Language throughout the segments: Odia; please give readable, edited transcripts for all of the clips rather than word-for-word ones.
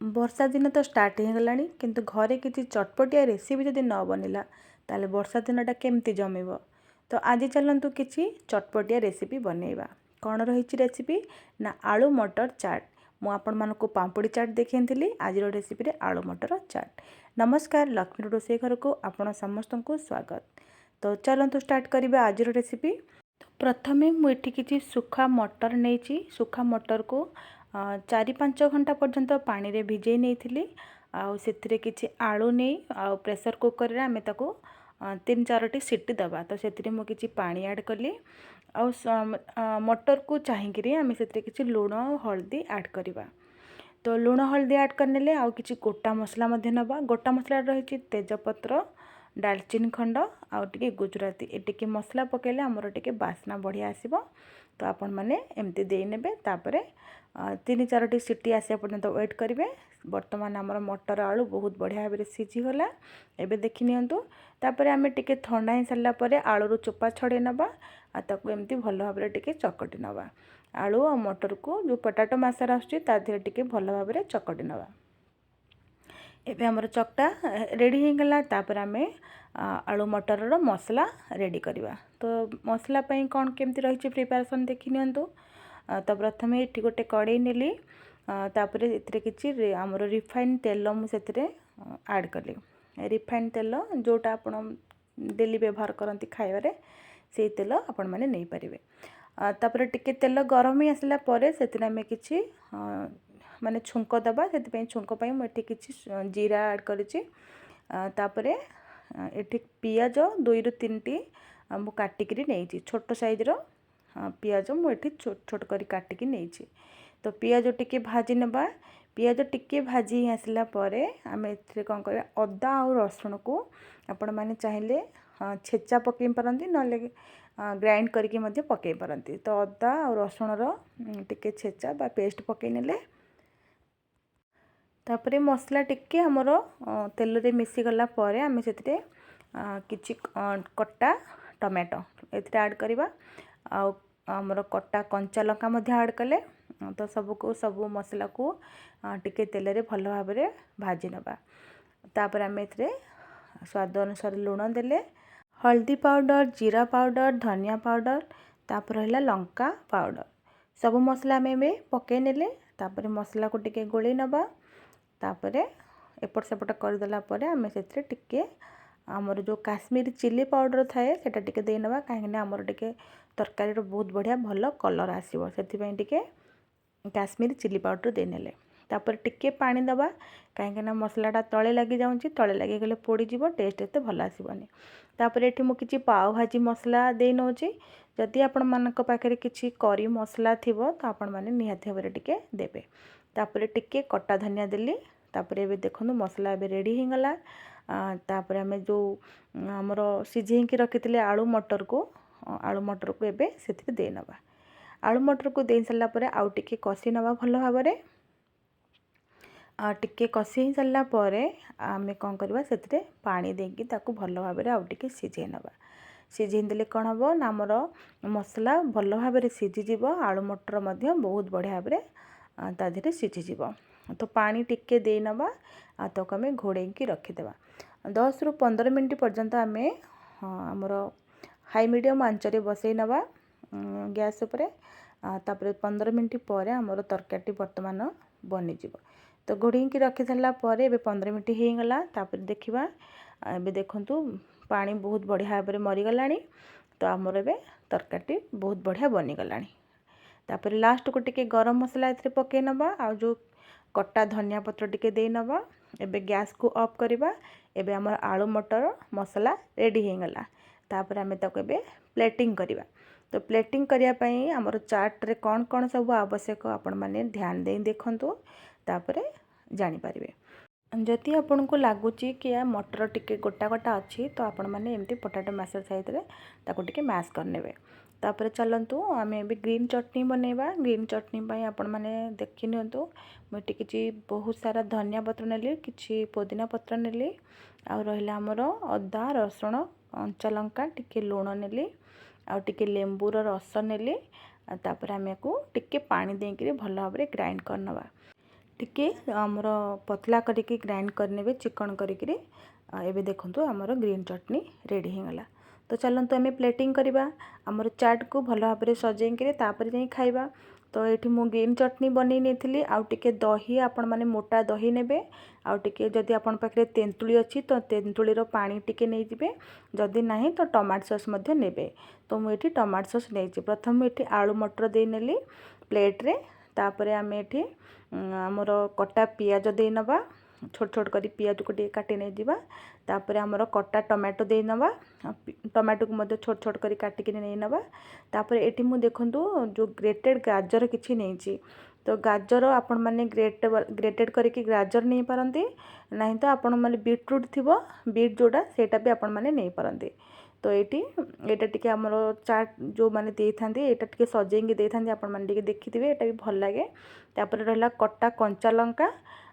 ବର୍ଷା ଦିନ ତ ଷ୍ଟାର୍ଟ ହେଇଗଲାଣି, କିନ୍ତୁ ଘରେ କିଛି ଚଟପଟିଆ ରେସିପି ଯଦି ନ ବନିଲା ତାହେଲେ ବର୍ଷା ଦିନଟା କେମିତି ଜମିବ। ତ ଆଜି ଚାଲନ୍ତୁ କିଛି ଚଟପଟିଆ ରେସିପି ବନେଇବା। କ'ଣ ରହିଛି ରେସିପି ନା ଆଳୁ ମଟର ଚାଟ୍। ମୁଁ ଆପଣମାନଙ୍କୁ ପାମ୍ପୁଡ଼ି ଚାଟ୍ ଦେଖେଇଥିଲି, ଆଜିର ରେସିପିରେ ଆଳୁ ମଟର ଚାଟ୍। ନମସ୍କାର, ଲକ୍ଷ୍ମୀ ରୋଷେଇ ଘରକୁ ଆପଣ ସମସ୍ତଙ୍କୁ ସ୍ୱାଗତ। ତ ଚାଲନ୍ତୁ ଷ୍ଟାର୍ଟ କରିବା ଆଜିର ରେସିପି। ପ୍ରଥମେ ମୁଁ ଏଠି କିଛି ଶୁଖା ମଟର ନେଇଛି। ଶୁଖା ମଟରକୁ 4-5 ଘଣ୍ଟା ପର୍ଯ୍ୟନ୍ତ ପାଣିରେ ଭିଜେଇ ନେଇଥିଲି। ଆଉ ସେଥିରେ କିଛି ଆଳୁ ନେଇ ଆଉ ପ୍ରେସର କୁକରରେ ଆମେ ତାକୁ 3-4ଟି ସିଟି ଦେବା। ତ ସେଥିରେ ମୁଁ କିଛି ପାଣି ଆଡ଼୍ କଲି। ଆଉ ମଟରକୁ ଚାହିଁକିରି ଆମେ ସେଥିରେ କିଛି ଲୁଣ ଆଉ ହଳଦୀ ଆଡ଼୍ କରିବା। ତ ଲୁଣ ହଳଦୀ ଆଡ଼୍ କରିନେଲେ ଆଉ କିଛି ଗୋଟା ମସଲା ମଧ୍ୟ ନେବା। ଗୋଟା ମସଲା ରହିଛି ତେଜପତ୍ର, ଡାଲଚିନି ଖଣ୍ଡ ଆଉ ଟିକେ ଗୁଜୁରାତି। ଏ ଟିକେ ମସଲା ପକାଇଲେ ଆମର ଟିକେ ବାସ୍ନା ବଢ଼ିଆ ଆସିବ। ତ ଆପଣମାନେ ଏମିତି ଦେଇନେବେ। ତାପରେ 3-4ଟି ସିଟି ଆସିବା ପର୍ଯ୍ୟନ୍ତ ୱେଟ୍ କରିବେ। ବର୍ତ୍ତମାନ ଆମର ମଟର ଆଳୁ ବହୁତ ବଢ଼ିଆ ଭାବରେ ସିଝିଗଲା, ଏବେ ଦେଖି ନିଅନ୍ତୁ। ତାପରେ ଆମେ ଟିକେ ଥଣ୍ଡା ହେଇସାରିଲା ପରେ ଆଳୁରୁ ଚୋପା ଛଡ଼େଇ ନେବା ଆଉ ତାକୁ ଏମିତି ଭଲ ଭାବରେ ଟିକେ ଚକଟି ନେବା। ଆଳୁ ଆଉ ମଟରକୁ ଯେଉଁ ପଟାଟୋ ମାସାର ଆସୁଛି ତା ଦେହରେ ଟିକେ ଭଲ ଭାବରେ ଚକଟି ନେବା। ଏବେ ଆମର ଚକଟା ରେଡ଼ି ହେଇଗଲା। ତାପରେ ଆମେ ଆଳୁ ମଟରର ମସଲା ରେଡ଼ି କରିବା। ତ ମସଲା ପାଇଁ କ'ଣ କେମିତି ରହିଛି ପ୍ରିପାରେସନ୍ ଦେଖି ନିଅନ୍ତୁ। ତ ପ୍ରଥମେ ଏଠି ଗୋଟେ କଡ଼େଇ ନେଲି। ତାପରେ ଏଥିରେ କିଛି ଆମର ରିଫାଇନ୍ ତେଲ ମୁଁ ସେଥିରେ ଆଡ଼୍ କଲି। ରିଫାଇନ୍ ତେଲ ଯେଉଁଟା ଆପଣ ଡେଲି ବ୍ୟବହାର କରନ୍ତି ଖାଇବାରେ, ସେଇ ତେଲ ଆପଣମାନେ ନେଇପାରିବେ। ତାପରେ ଟିକେ ତେଲ ଗରମ ହେଇ ଆସିଲା ପରେ ସେଥିରେ ଆମେ କିଛି ମାନେ ଛୁଙ୍କ ଦେବା। ସେଥିପାଇଁ ଛୁଙ୍କ ପାଇଁ ମୁଁ ଏଠି କିଛି ଜିରା ଆଡ଼୍ କରିଛି। ତାପରେ ଏଠି ପିଆଜ 2-3ଟି ମୁଁ କାଟିକିରି ନେଇଛି। ଛୋଟ ସାଇଜ୍ର ପିଆଜ ମୁଁ ଏଠି ଛୋଟ ଛୋଟ କରି କାଟିକି ନେଇଛି। ତ ପିଆଜ ଟିକେ ଭାଜି ନେବା। ପିଆଜ ଟିକେ ଭାଜି ଆସିଲା ପରେ ଆମେ ଏଥିରେ କ'ଣ କରିବା, ଅଦା ଆଉ ରସୁଣକୁ ଆପଣମାନେ ଚାହିଁଲେ ଛେଚା ପକାଇ ପାରନ୍ତି, ନହେଲେ ଗ୍ରାଇଣ୍ଡ କରିକି ମଧ୍ୟ ପକାଇ ପାରନ୍ତି। ତ ଅଦା ଆଉ ରସୁଣର ଟିକେ ଛେଚା ବା ପେଷ୍ଟ ପକାଇ ନେଲେ। ତାପରେ ମସଲା ଟିକେ ଆମର ତେଲରେ ମିଶିଗଲା ପରେ ଆମେ ସେଥିରେ କିଛି କଟା ଟମାଟୋ ଏଥିରେ ଆଡ଼୍ କରିବା। ଆଉ ଆମର କଟା କଞ୍ଚା ଲଙ୍କା ମଧ୍ୟ ଆଡ଼୍ କଲେ। ତ ସବୁ ମସଲାକୁ ଟିକେ ତେଲରେ ଭଲ ଭାବରେ ଭାଜି ନେବା। ତାପରେ ଆମେ ଏଥିରେ ସ୍ୱାଦ ଅନୁସାରେ ଲୁଣ ଦେଲେ, ହଳଦୀ ପାଉଡ଼ର, ଜିରା ପାଉଡ଼ର, ଧନିଆ ପାଉଡ଼ର, ତାପରେ ରହିଲା ଲଙ୍କା ପାଉଡ଼ର। ସବୁ ମସଲା ଆମେ ଏବେ ପକାଇ ନେଲେ। ତାପରେ ମସଲାକୁ ଟିକେ ଗୋଳେଇ ନେବା। ତାପରେ ଏପଟ ସେପଟ କରିଦେଲା ପରେ ଆମେ ସେଥିରେ ଟିକେ ଆମର ଯେଉଁ କାଶ୍ମୀରୀ ଚିଲି ପାଉଡ଼ର ଥାଏ ସେଇଟା ଟିକେ ଦେଇନେବା। କାହିଁକିନା ଆମର ଟିକେ ତରକାରୀର ବହୁତ ବଢ଼ିଆ ଭଲ କଲର୍ ଆସିବ, ସେଥିପାଇଁ ଟିକେ କାଶ୍ମୀରୀ ଚିଲି ପାଉଡ଼ର ଦେଇନେଲେ। ତାପରେ ଟିକେ ପାଣି ଦେବା, କାହିଁକିନା ମସଲାଟା ତଳେ ଲାଗିଯାଉଛି, ତଳେ ଲାଗିଗଲେ ପୋଡ଼ିଯିବ, ଟେଷ୍ଟ ଏତେ ଭଲ ଆସିବନି। ତାପରେ ଏଠି ମୁଁ କିଛି ପାଓ ଭାଜି ମସଲା ଦେଇ ନେଉଛି। ଯଦି ଆପଣମାନଙ୍କ ପାଖରେ କିଛି କରି ମସଲା ଥିବ ତ ଆପଣମାନେ ନିହାତି ଭାବରେ ଟିକେ ଦେବେ। ତାପରେ ଟିକେ କଟା ଧନିଆ ଦେଲି। ତାପରେ ଏବେ ଦେଖନ୍ତୁ ମସଲା ଏବେ ରେଡ଼ି ହେଇଗଲା। ତାପରେ ଆମେ ଯେଉଁ ଆମର ସିଝେଇକି ରଖିଥିଲେ ଆଳୁ ମଟରକୁ ଏବେ ସେଥିରେ ଦେଇନେବା। ଆଳୁ ମଟରକୁ ଦେଇ ସାରିଲା ପରେ ଆଉ ଟିକେ କଷି ନେବା ଭଲ ଭାବରେ। ଟିକେ କଷି ହେଇସାରିଲା ପରେ ଆମେ କ'ଣ କରିବା, ସେଥିରେ ପାଣି ଦେଇକି ତାକୁ ଭଲ ଭାବରେ ଆଉ ଟିକେ ସିଝେଇ ନେବା। ସିଝେଇ ଦେଲେ କ'ଣ ହେବ ନା ଆମର ମସଲା ଭଲ ଭାବରେ ସିଝିଯିବ, ଆଳୁ ମଟର ମଧ୍ୟ ବହୁତ ବଢ଼ିଆ ଭାବରେ ତା ଦେହରେ ସିଝିଯିବ। ତ ପାଣି ଟିକେ ଦେଇନେବା ଆଉ ତାକୁ ଆମେ ଘୋଡ଼େଇକି ରଖିଦେବା। 10-15 ମିନିଟ୍ ପର୍ଯ୍ୟନ୍ତ ଆମେ ଆମର ହାଇ ମିଡ଼ିୟମ୍ ଆଞ୍ଚରେ ବସାଇ ନେବା ଗ୍ୟାସ୍ ଉପରେ। ତାପରେ 15 ମିନିଟ୍ ପରେ ଆମର ତରକାରୀଟି ବର୍ତ୍ତମାନ ବନିଯିବ। ତ ଘୋଡ଼େଇକି ରଖିସାରିଲା ପରେ ଏବେ 15 ମିନିଟ୍ ହେଇଗଲା। ତାପରେ ଦେଖିବା, ଏବେ ଦେଖନ୍ତୁ ପାଣି ବହୁତ ବଢ଼ିଆ ଭାବରେ ମରିଗଲାଣି। ତ ଆମର ଏବେ ତରକାରୀଟି ବହୁତ ବଢ଼ିଆ ବନିଗଲାଣି। ତାପରେ ଲାଷ୍ଟକୁ ଟିକେ ଗରମ ମସଲା ଏଥିରେ ପକାଇ ନେବା ଆଉ ଯେଉଁ କଟା ଧନିଆ ପତ୍ର ଟିକେ ଦେଇନେବା। ଏବେ ଗ୍ୟାସ୍କୁ ଅଫ୍ କରିବା। ଏବେ ଆମର ଆଳୁ ମଟର ମସଲା ରେଡ଼ି ହେଇଗଲା। ତାପରେ ଆମେ ତାକୁ ଏବେ ପ୍ଲେଟିଂ କରିବା। ତ ପ୍ଲେଟିଂ କରିବା ପାଇଁ ଆମର ଚାଟ୍ରେ କ'ଣ କ'ଣ ସବୁ ଆବଶ୍ୟକ ଆପଣମାନେ ଧ୍ୟାନ ଦେଇ ଦେଖନ୍ତୁ, ତାପରେ ଜାଣିପାରିବେ। ଯଦି ଆପଣଙ୍କୁ ଲାଗୁଛି କି ମଟର ଟିକେ ଗୋଟା ଗୋଟା ଅଛି ତ ଆପଣମାନେ ଏମିତି ପଟାଟୋ ମାସର ସାଇଜ୍ରେ ତାକୁ ଟିକେ ମ୍ୟାଶ୍ କରିନେବେ। ତାପରେ ଚାଲନ୍ତୁ ଆମେ ଏବେ ଗ୍ରୀନ୍ ଚଟନି ବନେଇବା। ଗ୍ରୀନ୍ ଚଟନି ପାଇଁ ଆପଣମାନେ ଦେଖି ନିଅନ୍ତୁ, ମୁଁ ଏଠି କିଛି ବହୁତ ସାରା ଧନିଆ ପତ୍ର ନେଲି, କିଛି ପୋଦିନା ପତ୍ର ନେଲି, ଆଉ ରହିଲା ଆମର ଅଦା, ରସୁଣ, କଞ୍ଚା ଲଙ୍କା, ଟିକେ ଲୁଣ ନେଲି, ଆଉ ଟିକେ ଲେମ୍ବୁର ରସ ନେଲି। ତାପରେ ଆମେ ୟାକୁ ଟିକେ ପାଣି ଦେଇକରି ଭଲ ଭାବରେ ଗ୍ରାଇଣ୍ଡ କରିନେବା। टिके आमर पतला करिकी ग्राइंड करने चिकन करिकी एबे देखंतु आमर ग्रीन चटनी रेडी होगला। तो चलतु आम प्लेटिंग करवा आमर चाट को भल भाव में सजेक जाई खाइबा। तो ये मु ग्रीन चटनी बनै नहीं आउ टिके दही आपण माने मोटा दही नेबे आउ टिके जदि आपण पाखरे तेंतुली अच्छी तो तेंतुलीर पानी टिके नहीं जिबे, जदि नहीं तो टमाटो सॉस मध्य नेबे। तो मुझे टमाटो सॉस नहीं प्रथम ये आलू मटर दे नेली प्लेट रे, तापर आम ये आमर कटा पियाज दे नवा छोट छोट करी पियाज को टे काटी नहीं जिबा। तापर आमर कटा टमाटो दे नवा टमाटो को मध्य छोट छोट करी काटिक नहीं नवा। तापर एटी मु देखंतु जो ग्रेटेड गाजर किछि नहीं, तो गाजर आपण माने ग्रेटेड करके गाजर नहीं पारंती, नहीं तो आपण माने बीटरूट थिबो बीट जोड़ा सेटा भी आपण माने नहीं पारंती। तो ये टिके आमर चाट जो माने दे थांती एटा टिके सजेंगे दे थांती आपण माने टिके देखिथिबे, एटा भी भल लागे। तापर रहला कटा कंचा लंका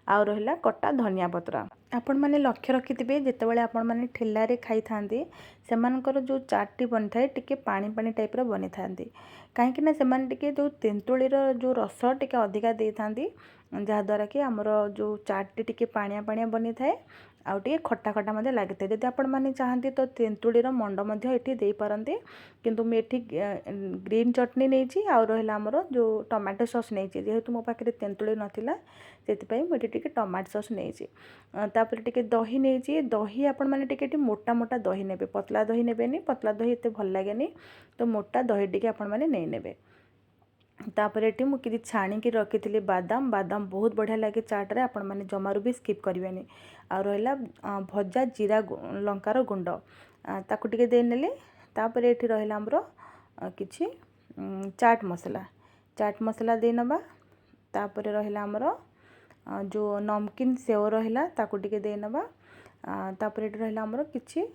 आउ रहिला कटा धनिया पत्र। आपण माने लक्ष्य रखिथिबे जेतेबेले आपण माने ठेला रे खाई थांती सेमानकर जो चाटटी बनि थाए टिके पानी पानी टाइप रो बनि थांती, काहे कि ना सेमान टिके जो तेंतुलीर जो रस टिके अधिका दे थांती, जहा द्वारा कि आमर जो चाटटी टिके पानिया पानिया बनि थाए आउ टिके खट्टा खट्टा मध्य लागि थाए। जदि आपण माने चाहंती तो तेंतुलीर मंड मध्य एठी देई पारंती, किंतु मैं एठी ग्रीन चटनी नहीं आउ रहिला आमर जो टमाटो सॉस नहीं, जेहेतु मो पाखे तेंतुली नथिला सेतिपई मुझे टिके टमाटो सॉस नहीं। तापर टिके दही नहीं, दही आपण माने टिके मोटा मोटा दही नेबे, पतला दही नेबेनी, पतला दही एते भल लागेनी, तो मोटा दही टिके आपण माने नहीं नेबे। तापर ये मुझे छाणिकी रखी बादाम, बादाम बहुत बढ़िया लगे चाट रे, आपण माने जमारू भी स्किप करेंगे। आ रहा भजा जीरा लंकार गुंड ताकू टिके दे नेली। तापर ये रहा आमर किछि चाट मसला दे नबा। तापर रहा आमर जो नमकीन सेव रहा ताकू टिके दे नबा। तापर ये रहा आमर किछि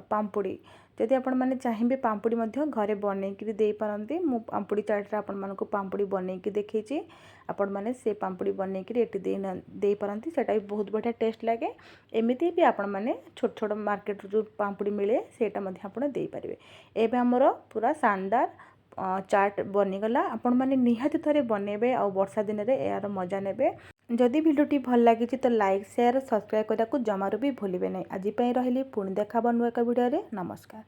पाम्पुड़ी, जदि आपण माने चाहिए पाम्पुड़ी मध्य घरे बनईकि दे पारंती। मु पाम्पुड़ी चाट रे आपण मानको पाम्पुड़ी बनईकि देखैछि, आपण माने से पाम्पुड़ी बनईकि एटी दे पारंती, सेटा भी बहुत बढ़िया टेस्ट लागे। एमिति भी आपण माने छोट छोट मार्केट जो पाम्पुड़ी मिले सेटा मध्य आपण दे पारिबे। एबे हमर पूरा शानदार चाट बनीगला। आपण माने निहाती थरे बनेबे आ वर्षा दिन रे यार मजा नेबे। जदि भिडियोटी भल लगी तो लाइक शेयर सब्सक्राइब करने को जमारू भी भूलिबे नहीं। आज रही पुणी देखा नुआ एक वीडियो रे। नमस्कार।